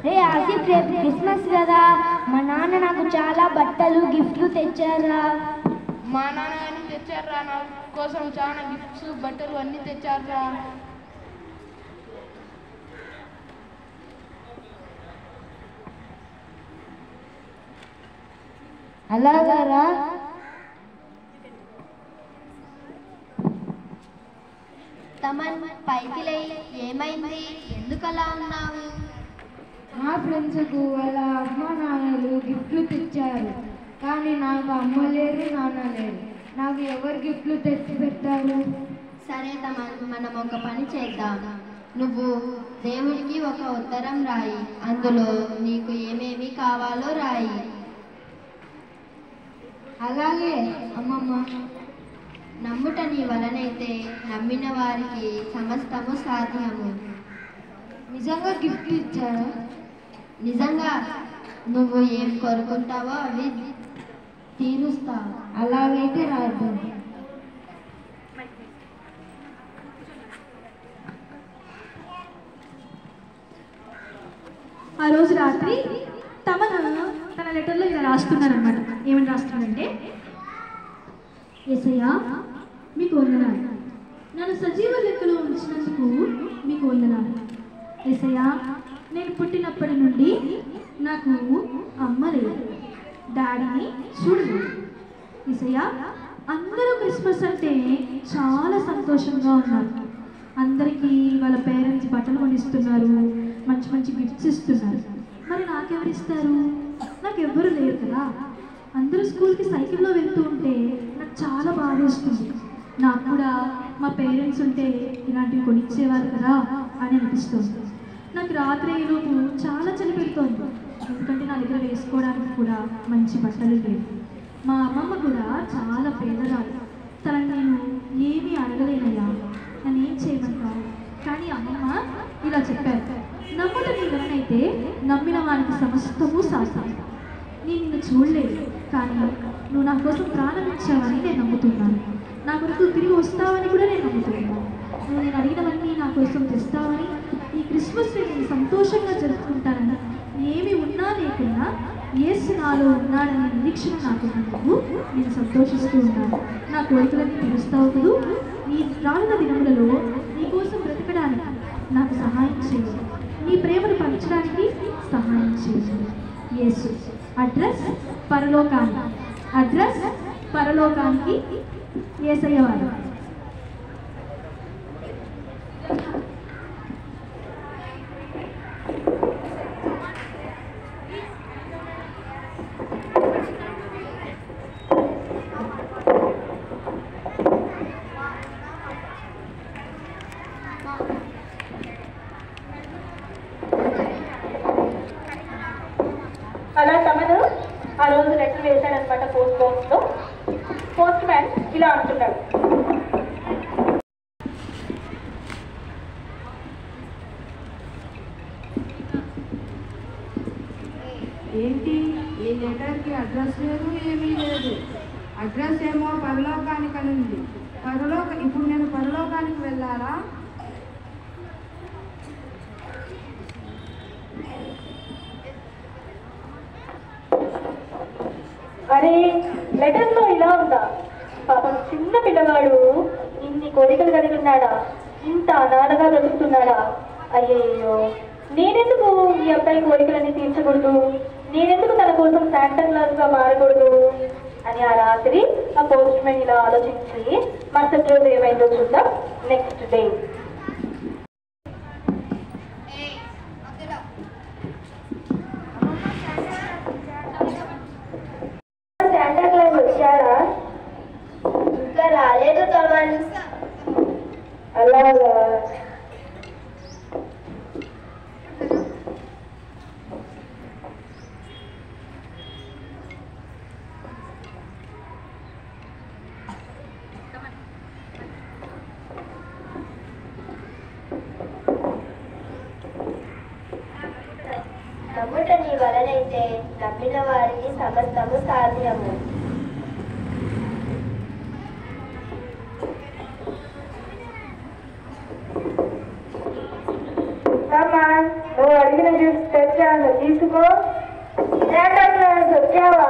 రే ఆసిఫ్, రేపు క్రిస్మస్ కదా, మా నాన్న నాకు చాలా బట్టలు గిఫ్ట్లు తెచ్చారా. మా నాన్న అన్ని తెచ్చారా, నా కోసం చాలా గిఫ్ట్స్ బట్టలు అన్నీ తెచ్చారా. అలాగారా. తమన్ పైకి లే, ఏమైంది, ఎందుకు అలా ఉన్నావు? మా ఫ్రెండ్స్కు వాళ్ళ అమ్మ నాన్నలు గిఫ్ట్లు తెచ్చారు, కానీ నాకు అమ్మ లేరు నాన్న లేరు. నాకు ఎవరు గిఫ్ట్లు తెచ్చి పెట్టారు? సరే తమన్, మనం ఒక పని చేద్దాం. నువ్వు దేవుడికి ఒక ఉత్తరం రాయి, అందులో నీకు ఏమేమి కావాలో రాయి. అలాగే అమ్మమ్మ. నమ్ముట నీ వలనైతే నమ్మిన వారికి సమస్తము సాధ్యము. నిజంగా గిఫ్ట్ ఇచ్చారా? నిజంగా నువ్వు ఏం కోరుకుంటావో అవి తీరుస్తావు. అలాగైతే రాద్దాం. ఆ రోజు రాత్రి తన లెటర్లో ఇలా రాస్తున్నారనమాట. ఏమని రాస్తున్నారంటే, యేసయ్యా మీకు వందనాలు, నన్ను సజీవ లెక్కలో ఉంచినందుకు మీకు వందనాలు. యేసయ్యా, నేను పుట్టినప్పటి నుండి నాకు అమ్మ లేదు, డాడీని చూడలేదు. యేసయ్యా, అందరూ క్రిస్మస్ అంటే చాలా సంతోషంగా ఉన్నారు. అందరికీ వాళ్ళ పేరెంట్స్ బట్టలు కొనిస్తున్నారు, మంచి మంచి గిఫ్ట్స్ ఇస్తున్నారు. మరి నాకెవరు ఇస్తారు? నాకు ఎవ్వరు లేరు కదా. అందరూ స్కూల్కి సైకిల్లో వెళ్తూ ఉంటే నాకు చాలా బాధ వస్తుంది. నాకు కూడా మా పేరెంట్స్ ఉంటే ఇలాంటివి కొనిచ్చేవారు కదా అని అనిపిస్తుంది. నాకు రాత్రిలోపు చాలా చలి పెడుతోంది, ఎందుకంటే నా దగ్గర వేసుకోవడానికి కూడా మంచి బట్టలు లేవు. మా అమ్మమ్మ కూడా చాలా పేదరాలు, తనని నేను ఏమీ అడగలేనయ్యా, నన్ను ఏం చేయమంటావు? కానీ అమ్మమ్మ ఇలా చెప్పారు, నమ్ముట నీ వలనైతే నమ్మిన వారికి సమస్తము సాధ్యం. నేను నిన్ను చూడలేదు, కానీ నువ్వు నా కోసం ప్రాణం ఇచ్చావని నేను నమ్ముతున్నాను. నా కొరకు తిరిగి వస్తావని కూడా నేను నమ్ముతున్నాను. నువ్వు నేను అడిగినవన్నీ నా కోసం తెస్తావని, ఈ క్రిస్మస్ నేను సంతోషంగా జరుపుకుంటానని, ఏమి ఉన్నా లేకున్నా యేసు నాలో ఉన్నాడనే నిరీక్షణ నాకు ఉన్నందుకు నేను సంతోషిస్తూ ఉన్నాను. నా కోరికలన్నీ తీరుస్తావు కదూ. నీ రానున్న దినములలో నీ కోసం బ్రతకడానికి నాకు సహాయం చేయండి, నీ ప్రేమను పంచడానికి సహాయం చేయండి. యేసు. అడ్రస్ పరలోకానికి యేసయ్య వారు. అలా తమను ఆ రోజు లెటర్ వేశాడనమాట పోస్ట్ బాక్స్లో. పోస్ట్ మ్యాన్ ఇలా అంటున్నాడు, ఏంటి ఈ లెటర్కి అడ్రస్ లేదు, ఏమీ లేదు. అడ్రస్ ఏమో పరలోకానికి అని ఉంది. ఇప్పుడు నేను పరలోకానికి వెళ్ళాలా? అరే లెటర్లో ఇలా ఉందా? పాపం చిన్న పిల్లవాడు ఇన్ని కోరికలు కలిగి ఉన్నాడా? ఇంత అనాథగా బ్రతుకుతున్నాడా? అయ్యయ్యో, నేనెందుకు ఈ అబ్బాయి కోరికలన్నీ తీర్చకూడదు? నేనెందుకు తన కోసం శాంటా క్లాస్గా మారకూడదు అని ఆ రాత్రి ఆ పోస్ట్ మ్యాన్ ఇలా ఆలోచించి మరుసటి రోజు ఏమైందో చూద్దాం. Next day. శాంటా క్లాస్ వచ్చాడా? ఇంకా రాలేదు తమన్. అలాగా. నమ్ముట నీ వలనైతే నమ్మిన వారికి సమస్తము సాధ్యము. నువ్వు అడిగిన గిఫ్ట్ వచ్చాను, తీసుకో. వచ్చావా?